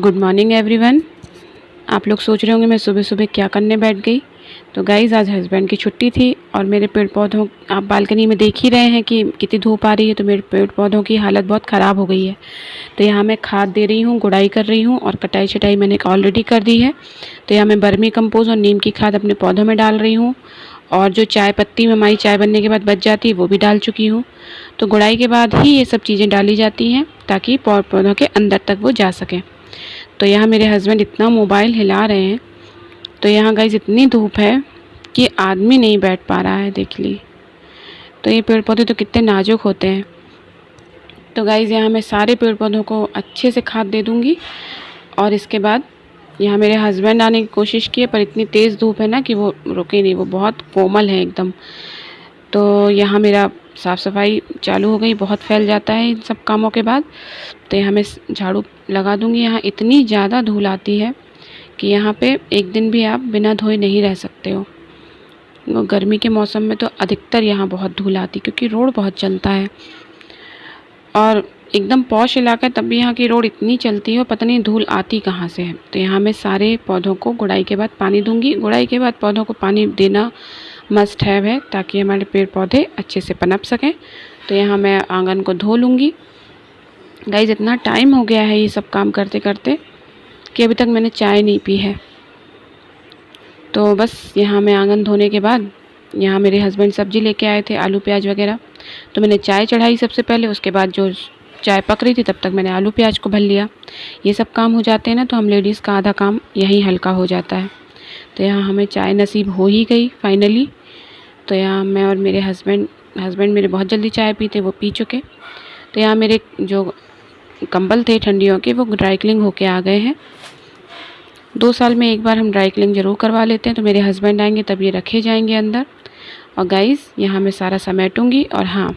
Good morning everyone. आप लोग सोच रहे होंगे मैं सुबह सुबह क्या करने बैठ गई। तो गाइज़ आज हस्बैंड की छुट्टी थी और मेरे पेड़ पौधों, आप बालकनी में देख ही रहे हैं कि कितनी धूप आ रही है, तो मेरे पेड़ पौधों की हालत बहुत ख़राब हो गई है। तो यहाँ मैं खाद दे रही हूँ, गुड़ाई कर रही हूँ और कटाई छटाई मैंने ऑलरेडी कर दी है। तो यहाँ मैं बर्मी कंपोस्ट और नीम की खाद अपने पौधों में डाल रही हूँ और जो चाय पत्ती में हमारी चाय बनने के बाद बच जाती है वो भी डाल चुकी हूँ। तो गुड़ाई के बाद ही ये सब चीज़ें डाली जाती हैं ताकि पौधों के अंदर तक वो जा सकें। तो यहाँ मेरे हस्बैंड इतना मोबाइल हिला रहे हैं। तो यहाँ गाइस इतनी धूप है कि आदमी नहीं बैठ पा रहा है, देख ली। तो ये पेड़ पौधे तो कितने नाजुक होते हैं। तो गाइस यहाँ मैं सारे पेड़ पौधों को अच्छे से खाद दे दूँगी और इसके बाद यहाँ मेरे हस्बैंड आने की कोशिश की है, पर इतनी तेज़ धूप है ना कि वो रुके नहीं, वो बहुत कोमल है एकदम। तो यहाँ मेरा साफ़ सफाई चालू हो गई, बहुत फैल जाता है इन सब कामों के बाद। तो यहाँ मैं झाड़ू लगा दूँगी। यहाँ इतनी ज़्यादा धूल आती है कि यहाँ पे एक दिन भी आप बिना धोए नहीं रह सकते हो। गर्मी के मौसम में तो अधिकतर यहाँ बहुत धूल आती क्योंकि रोड बहुत चलता है और एकदम पॉश इलाका है, तब भी यहाँ की रोड इतनी चलती है, पता नहीं धूल आती कहाँ से है। तो यहाँ मैं सारे पौधों को गुड़ाई के बाद पानी दूँगी। गुड़ाई के बाद पौधों को पानी देना मस्ट हैव है ताकि हमारे पेड़ पौधे अच्छे से पनप सकें। तो यहाँ मैं आंगन को धो लूँगी। गाइस इतना टाइम हो गया है ये सब काम करते करते कि अभी तक मैंने चाय नहीं पी है। तो बस यहाँ मैं आंगन धोने के बाद यहाँ मेरे हस्बैंड सब्ज़ी लेके आए थे, आलू प्याज वगैरह। तो मैंने चाय चढ़ाई सबसे पहले, उसके बाद जो चाय पक रही थी तब तक मैंने आलू प्याज को भल लिया। ये सब काम हो जाते हैं ना तो हम लेडीज़ का आधा काम यहीं हल्का हो जाता है। तो यहाँ हमें चाय नसीब हो ही गई फाइनली। तो यहाँ मैं और मेरे हस्बैंड मेरे बहुत जल्दी चाय पीते, वो पी चुके। तो यहाँ मेरे जो कंबल थे ठंडियों के वो ड्राई क्लीनिंग होके आ गए हैं। 2 साल में एक बार हम ड्राई क्लीनिंग ज़रूर करवा लेते हैं। तो मेरे हस्बैंड आएंगे तब ये रखे जाएंगे अंदर। और गाइस यहाँ मैं सारा समेटूँगी। और हाँ,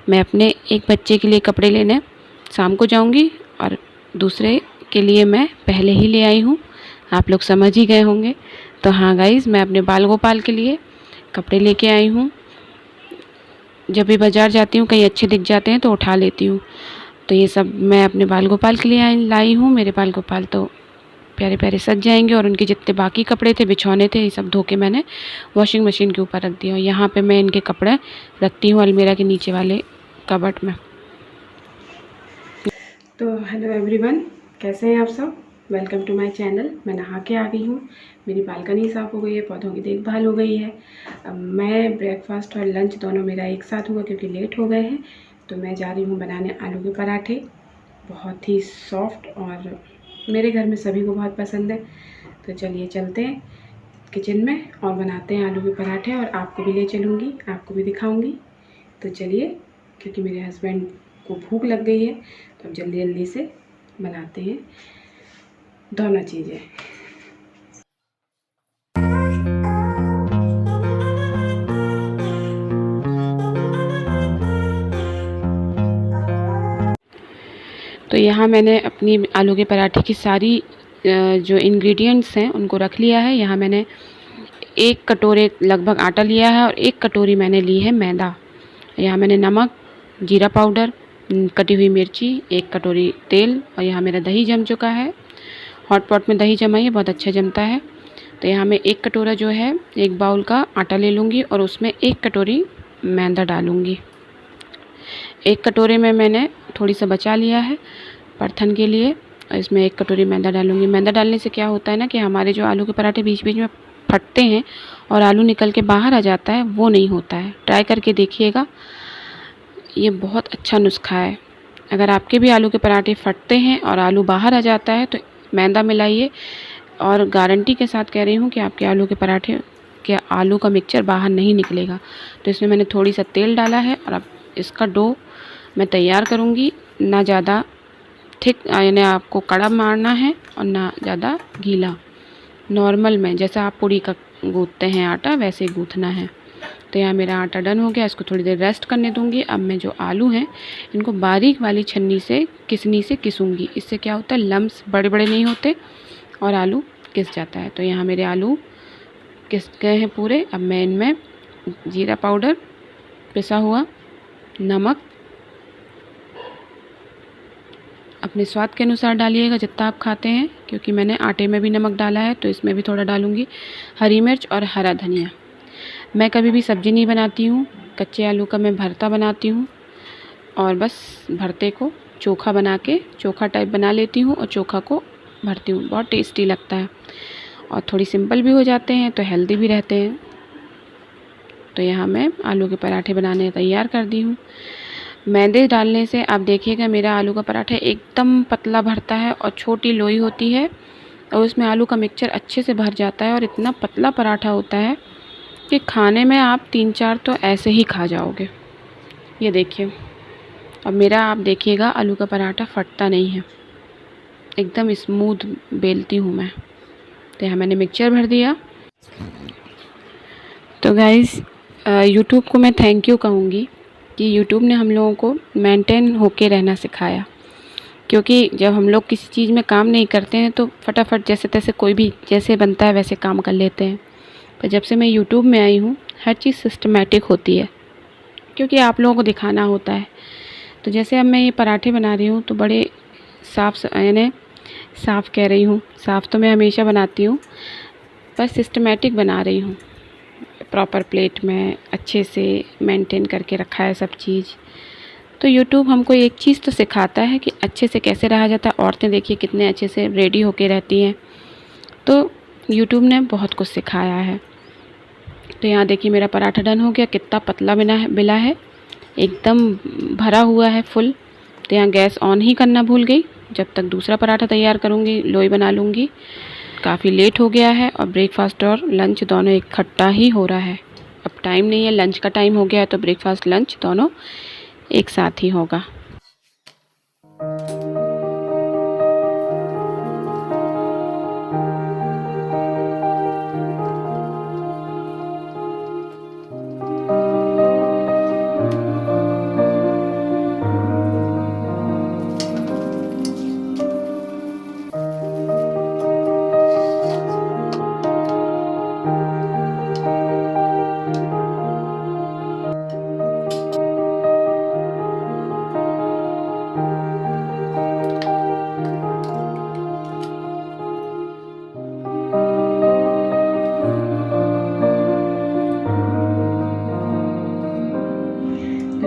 मैं अपने एक बच्चे के लिए कपड़े लेने शाम को जाऊँगी और दूसरे के लिए मैं पहले ही ले आई हूँ, आप लोग समझ ही गए होंगे। तो हाँ गाइस, मैं अपने बाल गोपाल के लिए कपड़े लेके आई हूँ। जब भी बाज़ार जाती हूँ कहीं अच्छे दिख जाते हैं तो उठा लेती हूँ। तो ये सब मैं अपने बाल गोपाल के लिए लाई हूँ। मेरे बाल गोपाल तो प्यारे प्यारे सज जाएंगे और उनके जितने बाकी कपड़े थे, बिछौने थे, ये सब धो के मैंने वॉशिंग मशीन के ऊपर रख दिया। यहाँ पे मैं इनके कपड़े रखती हूँ अलमीरा के नीचे वाले कबर्ड में। तो हेलो एवरीवन, कैसे हैं आप सब? Welcome to my channel. मैं नहा के आ गई हूँ, मेरी बालकनी साफ़ हो गई है, पौधों की देखभाल हो गई है। अब मैं ब्रेकफास्ट और लंच दोनों मेरा एक साथ हुआ क्योंकि लेट हो गए हैं। तो मैं जा रही हूँ बनाने आलू के पराठे, बहुत ही सॉफ्ट और मेरे घर में सभी को बहुत पसंद है। तो चलिए चलते हैं किचन में और बनाते हैं आलू के पराठे और आपको भी ले चलूँगी, आपको भी दिखाऊँगी। तो चलिए, क्योंकि मेरे हस्बैंड को भूख लग गई है तो अब जल्दी जल्दी से बनाते हैं दोनों चीज़ें। तो यहाँ मैंने अपनी आलू के पराठे की सारी जो इंग्रेडिएंट्स हैं उनको रख लिया है। यहाँ मैंने 1 कटोरे लगभग आटा लिया है और 1 कटोरी मैंने ली है मैदा। यहाँ मैंने नमक, जीरा पाउडर, कटी हुई मिर्ची, 1 कटोरी तेल और यहाँ मेरा दही जम चुका है। हॉट पॉट में दही जमाइए, बहुत अच्छा जमता है। तो यहाँ मैं 1 कटोरा जो है 1 बाउल का आटा ले लूँगी और उसमें 1 कटोरी मैदा डालूँगी। 1 कटोरे में मैंने थोड़ी सा बचा लिया है परथन के लिए और इसमें 1 कटोरी मैदा डालूँगी। मैदा डालने से क्या होता है ना कि हमारे जो आलू के पराठे बीच बीच में फटते हैं और आलू निकल के बाहर आ जाता है, वो नहीं होता है। ट्राई करके देखिएगा, ये बहुत अच्छा नुस्खा है। अगर आपके भी आलू के पराठे फटते हैं और आलू बाहर आ जाता है तो मैदा मिलाइए और गारंटी के साथ कह रही हूँ कि आपके आलू के पराठे के आलू का मिक्सचर बाहर नहीं निकलेगा। तो इसमें मैंने थोड़ी सा तेल डाला है और अब इसका डो मैं तैयार करूँगी। ना ज़्यादा थिक, यानी आपको कड़ा मारना है और ना ज़्यादा गीला, नॉर्मल में जैसा आप पूड़ी का गूँथते हैं आटा वैसे गूँथना है। तो यहाँ मेरा आटा डन हो गया, इसको थोड़ी देर रेस्ट करने दूँगी। अब मैं जो आलू हैं इनको बारीक वाली छन्नी से किसनी से किसूँगी। इससे क्या होता है, लम्स बड़े बड़े नहीं होते और आलू किस जाता है। तो यहाँ मेरे आलू किस गए हैं पूरे। अब मैं इनमें जीरा पाउडर, पिसा हुआ नमक अपने स्वाद के अनुसार डालिएगा जितना आप खाते हैं, क्योंकि मैंने आटे में भी नमक डाला है तो इसमें भी थोड़ा डालूँगी। हरी मिर्च और हरा धनिया। मैं कभी भी सब्ज़ी नहीं बनाती हूँ, कच्चे आलू का मैं भरता बनाती हूँ और बस भरते को चोखा बना के चोखा टाइप बना लेती हूँ और चोखा को भरती हूँ। बहुत टेस्टी लगता है और थोड़ी सिंपल भी हो जाते हैं तो हेल्दी भी रहते हैं। तो यहाँ मैं आलू के पराठे बनाने तैयार कर दी हूँ। मैदे डालने से आप देखिएगा मेरा आलू का पराठा एकदम पतला भरता है और छोटी लोई होती है और उसमें आलू का मिक्सचर अच्छे से भर जाता है और इतना पतला पराठा होता है कि खाने में आप 3-4 तो ऐसे ही खा जाओगे। ये देखिए, अब मेरा आप देखिएगा आलू का पराठा फटता नहीं है, एकदम स्मूथ बेलती हूँ मैं। तो यहाँ मैंने मिक्सचर भर दिया। तो गाइज़ यूट्यूब को मैं थैंक यू कहूँगी कि यूट्यूब ने हम लोगों को मेंटेन होके रहना सिखाया, क्योंकि जब हम लोग किसी चीज़ में काम नहीं करते हैं तो फटाफट जैसे तैसे कोई भी जैसे बनता है वैसे काम कर लेते हैं। पर जब से मैं यूट्यूब में आई हूँ हर चीज़ सिस्टमेटिक होती है, क्योंकि आप लोगों को दिखाना होता है। तो जैसे अब मैं ये पराठे बना रही हूँ तो बड़े साफ़ कह रही हूँ, साफ़ तो मैं हमेशा बनाती हूँ, पर सिस्टमेटिक बना रही हूँ। प्रॉपर प्लेट में अच्छे से मेंटेन करके रखा है सब चीज़। तो यूट्यूब हमको एक चीज़ तो सिखाता है कि अच्छे से कैसे रहा जाता है। औरतें देखिए कितने अच्छे से रेडी होके रहती हैं, तो यूट्यूब ने बहुत कुछ सिखाया है। तो यहाँ देखिए मेरा पराठा डन हो गया, कितना पतला बेला है, एकदम भरा हुआ है फुल। तो यहाँ गैस ऑन ही करना भूल गई, जब तक दूसरा पराठा तैयार करूँगी लोई बना लूँगी। काफ़ी लेट हो गया है और ब्रेकफास्ट और लंच दोनों इकट्ठा ही हो रहा है। अब टाइम नहीं है, लंच का टाइम हो गया है तो ब्रेकफास्ट लंच दोनों एक साथ ही होगा।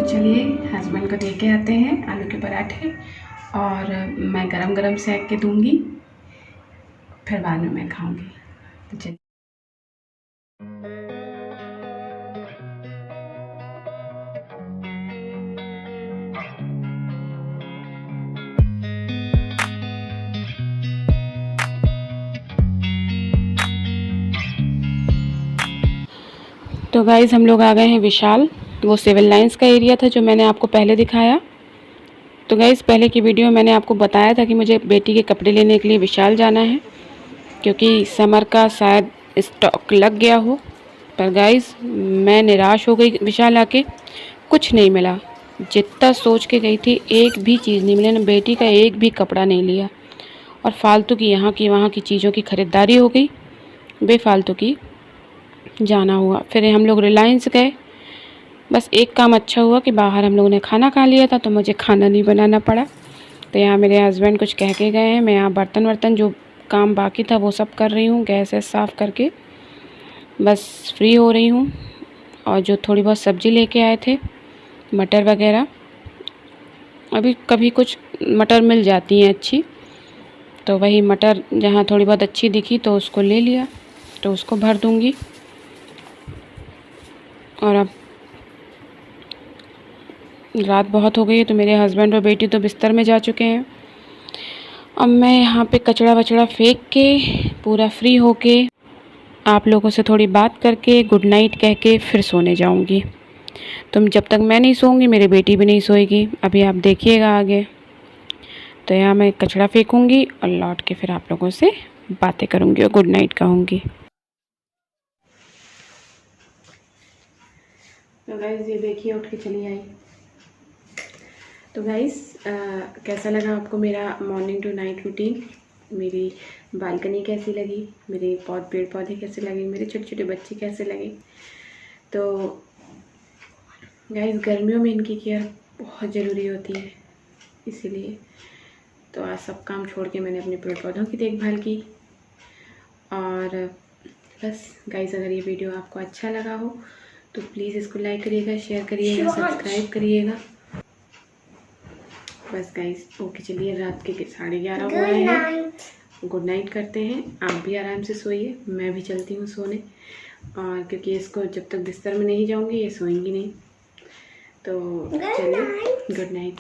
चलिए हस्बैंड को दे के आते हैं आलू के पराठे, और मैं गरम गरम सेक के दूंगी, फिर बाद में मैं खाऊंगी। तो चलिए। तो गाइज़ हम लोग आ गए हैं विशाल, वो सिविल लाइंस का एरिया था जो मैंने आपको पहले दिखाया। तो गाइज़ पहले की वीडियो में मैंने आपको बताया था कि मुझे बेटी के कपड़े लेने के लिए विशाल जाना है, क्योंकि समर का शायद स्टॉक लग गया हो। पर गाइज़ मैं निराश हो गई, विशाल आके कुछ नहीं मिला। जितना सोच के गई थी एक भी चीज़ नहीं मिली ना, बेटी का एक भी कपड़ा नहीं लिया और फालतू की यहाँ की वहाँ की चीज़ों की ख़रीदारी हो गई, बेफालतू की जाना हुआ। फिर हम लोग रिलायंस गए, बस एक काम अच्छा हुआ कि बाहर हम लोगों ने खाना खा लिया था तो मुझे खाना नहीं बनाना पड़ा। तो यहाँ मेरे हस्बैंड कुछ कह के गए हैं, मैं यहाँ बर्तन वर्तन जो काम बाकी था वो सब कर रही हूँ, गैस साफ़ करके बस फ्री हो रही हूँ। और जो थोड़ी बहुत सब्ज़ी लेके आए थे मटर वगैरह, अभी कभी कुछ मटर मिल जाती हैं अच्छी, तो वही मटर जहाँ थोड़ी बहुत अच्छी दिखी तो उसको ले लिया, तो उसको भर दूँगी। और अब रात बहुत हो गई है तो मेरे हस्बैंड और बेटी तो बिस्तर में जा चुके हैं। अब मैं यहाँ पे कचरा वचड़ा फेंक के पूरा फ्री होके आप लोगों से थोड़ी बात करके गुड नाइट कह के फिर सोने जाऊँगी। तो जब तक मैं नहीं सोऊंगी मेरी बेटी भी नहीं सोएगी, अभी आप देखिएगा आगे। तो यहाँ मैं कचरा फेंकूँगी और लौट के फिर आप लोगों से बातें करूँगी और गुड नाइट कहूँगी। तो गाइज़ ये देखिए उठ के चली आई। तो गाइज़ कैसा लगा आपको मेरा मॉर्निंग टू नाइट रूटीन, मेरी बालकनी कैसी लगी, मेरे पेड़ पौधे कैसे लगे, मेरे छोटे छोटे बच्चे कैसे लगे। तो गाइज़ गर्मियों में इनकी केयर बहुत ज़रूरी होती है, इसीलिए तो आज सब काम छोड़ के मैंने अपने पेड़ पौधों की देखभाल की। और बस गाइस, अगर ये वीडियो आपको अच्छा लगा हो तो प्लीज़ इसको लाइक करिएगा, शेयर करिएगा, सब्सक्राइब करिएगा। बस गाइस, ओके, चलिए रात के 11:30 हो गए हैं। गुड नाइट करते हैं। आप भी आराम से सोइए, मैं भी चलती हूँ सोने। और क्योंकि इसको जब तक बिस्तर में नहीं जाऊँगी ये सोएंगी नहीं। तो चलिए, गुड नाइट।